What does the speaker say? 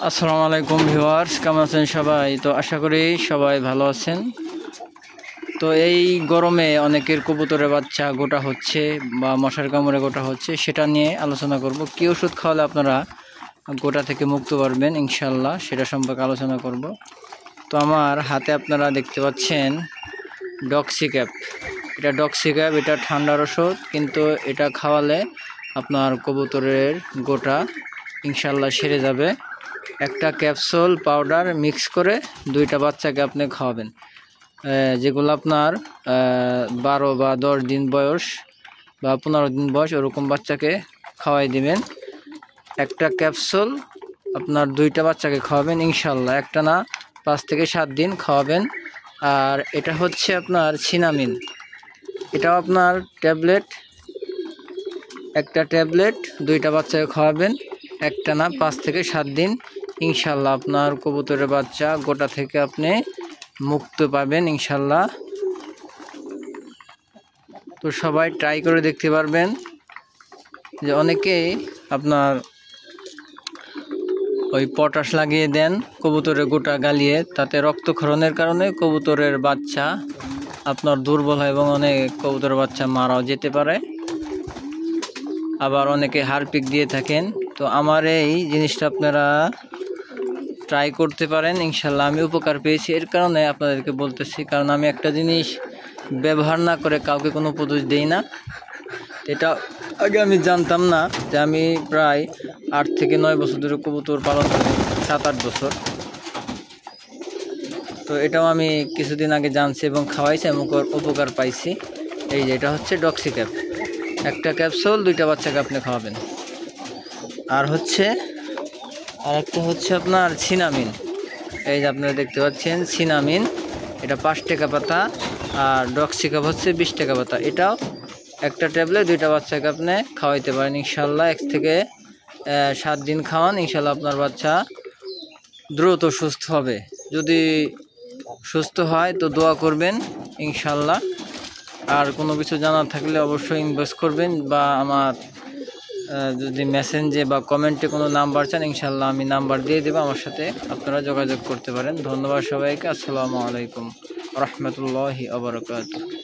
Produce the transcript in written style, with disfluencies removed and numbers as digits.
আসসালামু আলাইকুম ভিউয়ার্স, কেমন আছেন সবাই? তো আশা করি সবাই ভালো আছেন। তো এই গরমে অনেকের কবুতরের বাচ্চা গোটা হচ্ছে বা মশার কামড়ে গোটা হচ্ছে, সেটা নিয়ে আলোচনা করব। কি ওষুধ খাওয়ালে আপনারা গোটা থেকে মুক্ত পারবেন ইনশাল্লাহ, সেটা সম্পর্কে আলোচনা করব। তো আমার হাতে আপনারা দেখতে পাচ্ছেন ডক্সিক্যাপ। এটা ডক্সিক্যাপ, এটা ঠান্ডার ওষুধ, কিন্তু এটা খাওয়ালে আপনার কবুতরের গোটা ইনশাল্লাহ সেরে যাবে। একটা ক্যাপসুল পাউডার মিক্স করে 2টা বাচ্চাকে আপনি খাওয়াবেন, যেগুলো আপনার 12 বা 10 দিন বয়স বা 15 দিন বয়স ওরকম বাচ্চাকে খাওয়াই দিবেন। একটা ক্যাপসুল আপনার 2টা বাচ্চাকে খাওয়াবেন ইনশাল্লাহ, একটা না 5 থেকে 7 দিন খাওয়াবেন। আর এটা হচ্ছে আপনার সিনামিন, এটাও আপনার ট্যাবলেট, একটা ট্যাবলেট 2টা বাচ্চাকে খাওয়াবেন, একটা না 5 থেকে 7 দিন ইনশাল্লাহ আপনার কবুতরের বাচ্চা গোটা থেকে আপনি মুক্ত পাবেন ইনশাল্লাহ। তো সবাই ট্রাই করে দেখতে পারবেন। যে অনেকেই আপনার ওই পটাশ লাগিয়ে দেন কবুতরের গোটা গালিয়ে, তাতে রক্তক্ষরণের কারণে কবুতরের বাচ্চা আপনার দুর্বল হয় এবং অনেক কবুতরের বাচ্চা মারাও যেতে পারে। আবার অনেকে হারপিক দিয়ে থাকেন। তো আমার এই জিনিসটা আপনারা ট্রাই করতে পারেন ইনশাল্লাহ, আমি উপকার পেয়েছি, এর কারণে আপনাদেরকে বলতেছি। কারণ আমি একটা জিনিস ব্যবহার না করে কাউকে কোনো উপদেশ দেই না। এটা আগে আমি জানতাম না, যে আমি প্রায় 8 থেকে 9 বছর ধরে কবুতর পালন করি, 7-8 বছর। তো এটাও আমি কিছুদিন আগে জানছি এবং খাওয়াইছি এবং উপকার পাইছি। এই যে এটা হচ্ছে ডক্সিক্যাপ, একটা ক্যাপসুল 2টা বাচ্চাকে আপনি খাওয়াবেন। আর একটা হচ্ছে আপনার সিনামিন, এই যে আপনারা দেখতে পাচ্ছেন সিনামিন, এটা 5 টাকা পাতা। আর ডক্সিক্যাপ হচ্ছে 20 টাকা পাতা। এটাও একটা ট্যাবলেট 2টা বাচ্চাকে আপনি খাওয়াইতে পারেন ইনশাল্লাহ। 1 থেকে 7 দিন খাওয়ান ইনশাল্লাহ, আপনার বাচ্চা দ্রুত সুস্থ হবে। যদি সুস্থ হয় তো দোয়া করবেন ইনশাল্লাহ। আর কোনো কিছু জানার থাকলে অবশ্যই ইনবক্স করবেন, বা আমার যদি মেসেঞ্জে বা কমেন্টে কোনো নাম্বার চান ইনশাল্লাহ আমি নাম্বার দিয়ে দেবো, আমার সাথে আপনারা যোগাযোগ করতে পারেন। ধন্যবাদ সবাইকে। আসসালামু আলাইকুম রহমতুল্লাহি ওয়া বারাকাতুহু।